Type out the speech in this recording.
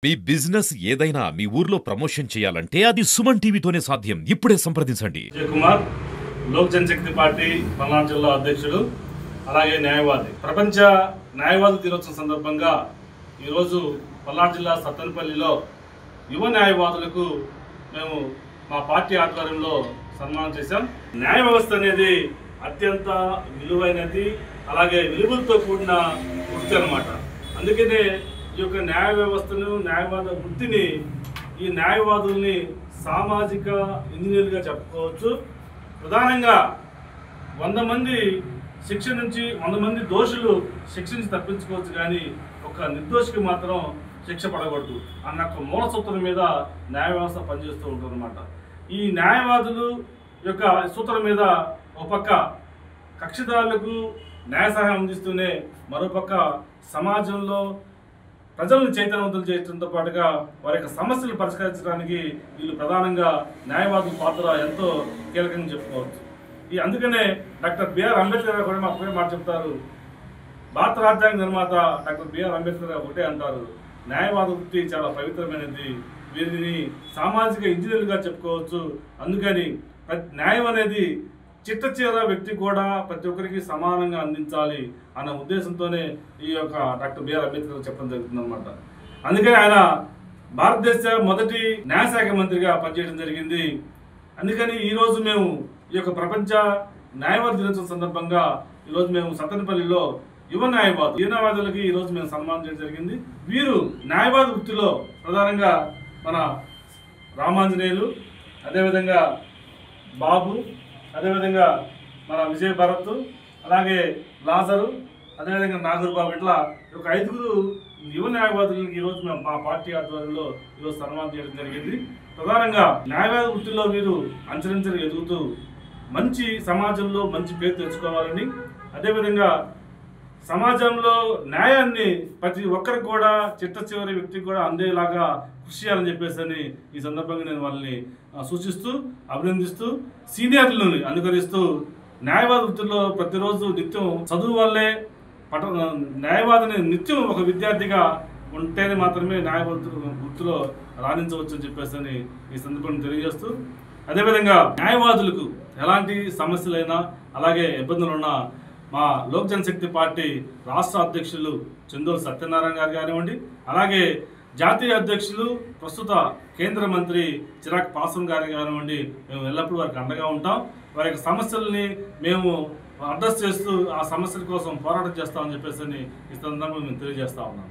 మీ business ఏదైనా మీ ఊర్లో promotion చేయాలంటే అది సుమన్ టీవీతోనే సాధ్యం. ఇప్పుడే సంప్రదించండి. విజయ్ కుమార్, లోక్ జనశక్తి పార్టీ పల్నాడు జిల్లా అధ్యక్షుడు, అలాగే న్యాయవాది. ప్రపంచ న్యాయవాది దినోత్సవం సందర్భంగా ఈరోజు పల్నాడు జిల్లా సత్తెనపల్లిలో యువ న్యాయవాదులకు మేము మా పార్టీ ఆధ్వర్యంలో సన్మానం చేశాం. న్యాయ వ్యవస్థ అనేది అత్యంత విలువైనది, అలాగే విలువలతో కూడిన వృత్తి అన్నమాట. అందుకనే ఈ యొక్క న్యాయ వ్యవస్థను, న్యాయవాద వృత్తిని, ఈ న్యాయవాదుల్ని సామాజిక ఇంజనీర్గా చెప్పుకోవచ్చు. ప్రధానంగా 100 మంది శిక్ష నుంచి 100 మంది దోషులు శిక్ష నుంచి తప్పించుకోవచ్చు, కానీ ఒక నిర్దోషికి మాత్రం శిక్ష పడకూడదు అన్న ఒక మూల సూత్రం మీద న్యాయ వ్యవస్థ పనిచేస్తూ ఉంటుంది అన్నమాట. ఈ న్యాయవాదులు యొక్క సూత్రం మీద ఒక పక్క కక్షిదారులకు న్యాయ సహాయం అందిస్తూనే మరోపక్క సమాజంలో ప్రజలను చైతన్యవంతులు చేయడంతో పాటుగా వారి యొక్క సమస్యలు పరిష్కరించడానికి వీళ్ళు ప్రధానంగా న్యాయవాదుల పాత్ర ఎంతో కీలకంగా చెప్పుకోవచ్చు. అందుకనే డాక్టర్ బిఆర్ అంబేద్కర్ గారు కూడా ఒకే మాట చెప్తారు, భారత రాజ్యాంగ నిర్మాత డాక్టర్ బిఆర్ అంబేద్కర్ గారు ఒకటే అంటారు, న్యాయవాద వృత్తి చాలా పవిత్రమైనది, వీరిని సామాజిక ఇంజనీర్లుగా చెప్పుకోవచ్చు. అందుకని న్యాయం అనేది చిట్టచీర వ్యక్తి కూడా ప్రతి ఒక్కరికి సమానంగా అందించాలి అన్న ఉద్దేశంతోనే ఈ యొక్క డాక్టర్ బిఆర్ అంబేద్కర్ చెప్పడం జరుగుతుంది అనమాట. అందుకని ఆయన భారతదేశ మొదటి న్యాయశాఖ మంత్రిగా పనిచేయడం జరిగింది. అందుకని ఈరోజు మేము ఈ యొక్క ప్రపంచ న్యాయవాద దినోత్సవం సందర్భంగా ఈరోజు మేము సత్తెనపల్లిలో యువ న్యాయవాదులకి ఈరోజు మేము సన్మానం చేయడం జరిగింది. వీరు న్యాయవాద వృత్తిలో ప్రధానంగా మన రామాంజనేయులు, అదేవిధంగా బాబు, అదేవిధంగా మన విజయ్ భరత్, అలాగే లాజరు, అదేవిధంగా నాగూర్ బాబు, ఇట్లా ఒక 5గురు యువ న్యాయవాదులకి ఈరోజు మేము మా పార్టీ ఆధ్వర్యంలో ఈరోజు సన్మానం చేయడం జరిగింది. ప్రధానంగా న్యాయవాద వృత్తిలో వీరు అంచెలంచెలు ఎదుగుతూ మంచి సమాజంలో మంచి పేరు తెచ్చుకోవాలని, అదేవిధంగా సమాజంలో న్యాయాన్ని ప్రతి ఒక్కరికి కూడా చిట్ట చివరి వ్యక్తికి కూడా అందేలాగా కృషి చేయాలని చెప్పేసి ఈ సందర్భంగా నేను వాళ్ళని సూచిస్తూ, అభినందిస్తూ, సీనియర్లను అనుకరిస్తూ న్యాయవాద వృత్తిలో ప్రతిరోజు నిత్యం చదువు వల్లే న్యాయవాదిని నిత్యం ఒక విద్యార్థిగా ఉంటేనే మాత్రమే న్యాయవాద వృత్తిలో రాణించవచ్చు అని చెప్పేసి ఈ సందర్భంగా తెలియజేస్తూ, అదేవిధంగా న్యాయవాదులకు ఎలాంటి సమస్యలైనా అలాగే ఇబ్బందులున్నా మా లోక్ జనశక్తి పార్టీ రాష్ట్ర అధ్యక్షులు చందూరు సత్యనారాయణ గారు కానివ్వండి, అలాగే జాతీయ అధ్యక్షులు ప్రస్తుత కేంద్ర మంత్రి చిరాగ్ పాస్వాన్ గారు కానివ్వండి, మేము ఎల్లప్పుడూ వారికి అండగా ఉంటాం. వారి యొక్క సమస్యల్ని మేము అడ్రస్ చేస్తూ ఆ సమస్యల కోసం పోరాటం చేస్తామని చెప్పేసి ఈ సందర్భంగా మేము తెలియజేస్తా ఉన్నాం.